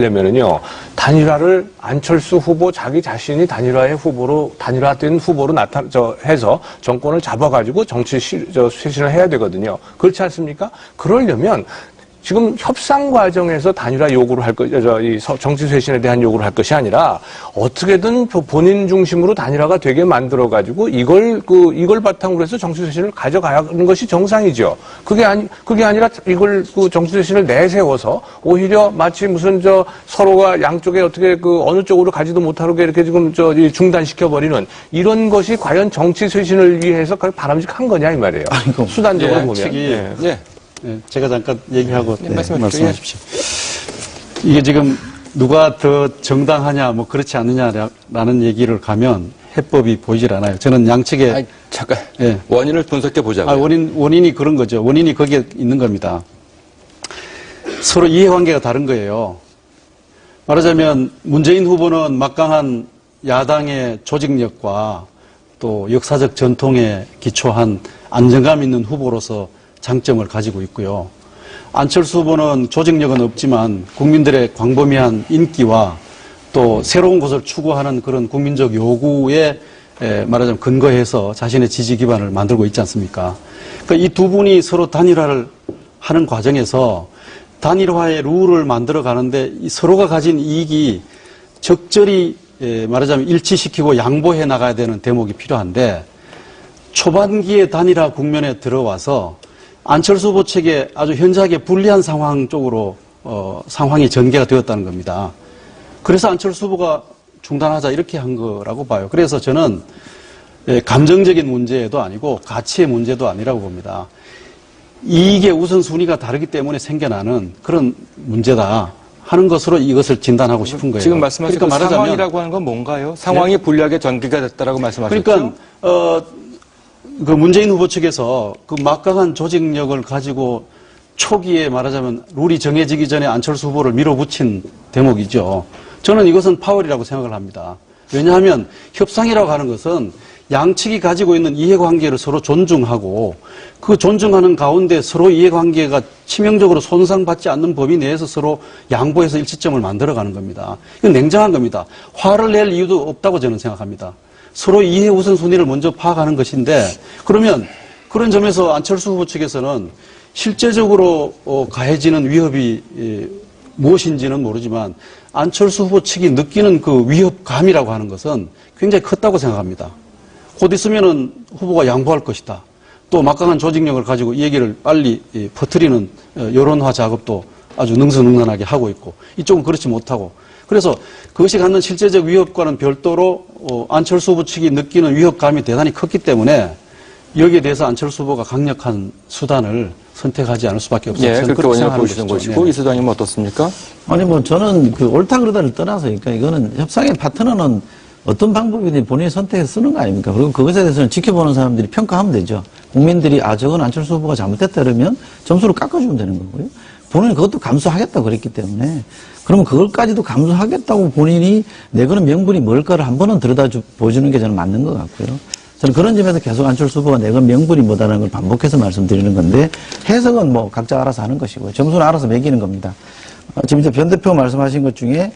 되면은요, 단일화를 안철수 후보 자기 자신이 단일화된 후보로 해서 정권을 잡아가지고 쇄신을 해야 되거든요. 그렇지 않습니까? 그러려면 지금 협상 과정에서 단일화 요구를 할 정치 쇄신에 대한 요구를 할 것이 아니라 어떻게든 본인 중심으로 단일화가 되게 만들어가지고 이걸 바탕으로 해서 정치 쇄신을 가져가는 것이 정상이죠. 그게 아니라 이걸 정치 쇄신을 내세워서 오히려 마치 무슨 서로가 양쪽에 어떻게 어느 쪽으로 가지도 못하게 이렇게 지금 중단시켜버리는 이런 것이 과연 정치 쇄신을 위해서 바람직한 거냐 이 말이에요. 수단적으로 보면. 네, 제가 잠깐 얘기하고 말씀하십시오. 이게 지금 누가 더 정당하냐 뭐 그렇지 않느냐라는 얘기를 가면 해법이 보이질 않아요. 저는 양측에 잠깐 원인을 분석해 보자고요. 원인이 그런 거죠. 원인이 거기에 있는 겁니다. 서로 이해관계가 다른 거예요. 말하자면 문재인 후보는 막강한 야당의 조직력과 또 역사적 전통에 기초한 안정감 있는 후보로서 장점을 가지고 있고요. 안철수 후보는 조직력은 없지만 국민들의 광범위한 인기와 또 새로운 것을 추구하는 그런 국민적 요구에 말하자면 근거해서 자신의 지지 기반을 만들고 있지 않습니까? 그러니까 이 두 분이 서로 단일화를 하는 과정에서 단일화의 룰을 만들어 가는데 서로가 가진 이익이 적절히 말하자면 일치시키고 양보해 나가야 되는 대목이 필요한데 초반기에 단일화 국면에 들어와서 안철수 후보 측에 아주 현저하게 불리한 상황 쪽으로 상황이 전개가 되었다는 겁니다. 그래서 안철수 후보가 중단하자 이렇게 한 거라고 봐요. 그래서 저는 감정적인 문제도 아니고 가치의 문제도 아니라고 봅니다. 이익의 우선순위가 다르기 때문에 생겨나는 그런 문제다 하는 것으로 이것을 진단하고 싶은 거예요. 지금 말씀하신 그러니까 상황이라고 하는 건 뭔가요? 상황이 불리하게 전개가 됐다라고 말씀하셨죠? 그러니까 그 문재인 후보 측에서 그 막강한 조직력을 가지고 초기에 말하자면 룰이 정해지기 전에 안철수 후보를 밀어붙인 대목이죠. 저는 이것은 파월이라고 생각을 합니다. 왜냐하면 협상이라고 하는 것은 양측이 가지고 있는 이해관계를 서로 존중하고 그 존중하는 가운데 서로 이해관계가 치명적으로 손상받지 않는 범위 내에서 서로 양보해서 일치점을 만들어가는 겁니다. 이건 냉정한 겁니다. 화를 낼 이유도 없다고 저는 생각합니다. 서로 이해 우선순위를 먼저 파악하는 것인데 그러면 그런 점에서 안철수 후보 측에서는 실제적으로 가해지는 위협이 무엇인지는 모르지만 안철수 후보 측이 느끼는 그 위협감이라고 하는 것은 굉장히 컸다고 생각합니다. 곧 있으면은 후보가 양보할 것이다. 또 막강한 조직력을 가지고 이 얘기를 빨리 퍼뜨리는 여론화 작업도 아주 능수능란하게 하고 있고 이쪽은 그렇지 못하고 그래서 그것이 갖는 실제적 위협과는 별도로 안철수 후보 측이 느끼는 위협감이 대단히 컸기 때문에 여기에 대해서 안철수 후보가 강력한 수단을 선택하지 않을 수밖에 없어요. 예, 그렇게 원인을 보시는 것이고 이 수장님은 어떻습니까? 아니 저는 옳다 그르다를 떠나서 그러니까 이거는 협상의 파트너는 어떤 방법이든 본인이 선택해서 쓰는 거 아닙니까? 그리고 그것에 대해서는 지켜보는 사람들이 평가하면 되죠. 국민들이 저건 안철수 후보가 잘못했다 그러면 점수를 깎아주면 되는 거고요. 본인은 그것도 감수하겠다고 그랬기 때문에 그러면 그걸까지도 감수하겠다고 본인이 내거는 명분이 뭘까를 한 번은 보여주는 게 저는 맞는 것 같고요. 저는 그런 점에서 계속 안철수 후보가 내건 명분이 뭐다라는 걸 반복해서 말씀드리는 건데 해석은 각자 알아서 하는 것이고요. 점수는 알아서 매기는 겁니다. 지금 변 대표 말씀하신 것 중에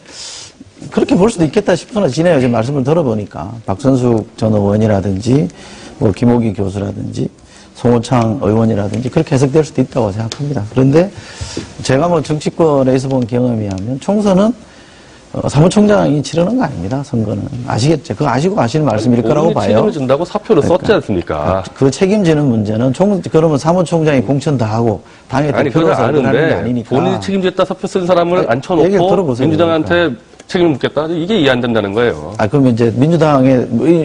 그렇게 볼 수도 있겠다 싶지네요. 지금 말씀을 들어보니까 박선숙 전 의원이라든지 김호기 교수라든지 송호창 의원이라든지 그렇게 해석될 수도 있다고 생각합니다. 그런데 제가 정치권에서 본 경험이 하면 총선은 사무총장이 치르는 거 아닙니다. 선거는. 아시겠죠? 그거 아시고 하시는 말씀일 거라고 봐요. 책임을 진다고 사표를 썼지 않습니까? 그 책임지는 문제는 그러면 사무총장이 공천 다 하고 당에 대표로서 하는 게 아니니까. 본인이 책임졌다 사표 쓴 사람을 앉혀놓고 민주당한테 그러니까. 책임을 묻겠다? 이게 이해 안 된다는 거예요. 그러면 이제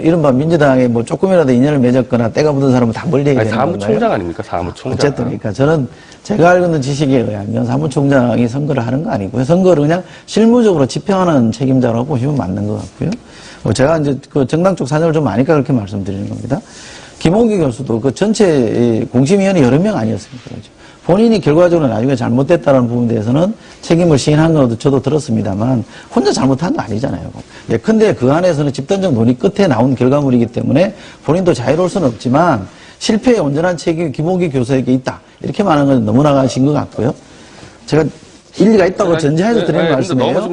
이른바 민주당에 조금이라도 인연을 맺었거나 때가 묻은 사람은 다 멀리 해야 되는 건가요? 사무총장 아닙니까? 사무총장. 어쨌든 그러니까 저는 제가 알고 있는 지식에 의하면 사무총장이 선거를 하는 거 아니고요. 선거를 그냥 실무적으로 집행하는 책임자라고 보시면 맞는 것 같고요. 제가 이제 정당 쪽 사정을 좀 아니까 그렇게 말씀드리는 겁니다. 김홍기 교수도 전체 공심위원회 여러 명 아니었습니까? 그렇죠? 본인이 결과적으로 나중에 잘못됐다는 부분에 대해서는 책임을 시인한 것도 저도 들었습니다만 혼자 잘못한 거 아니잖아요. 예컨대 그 안에서는 집단적 논의 끝에 나온 결과물이기 때문에 본인도 자유로울 수는 없지만 실패의 온전한 책임이 김홍기 교수에게 있다. 이렇게 말하는 건 너무나 가신 것 같고요. 제가 일리가 있다고 전제해서 드리는 말씀이에요.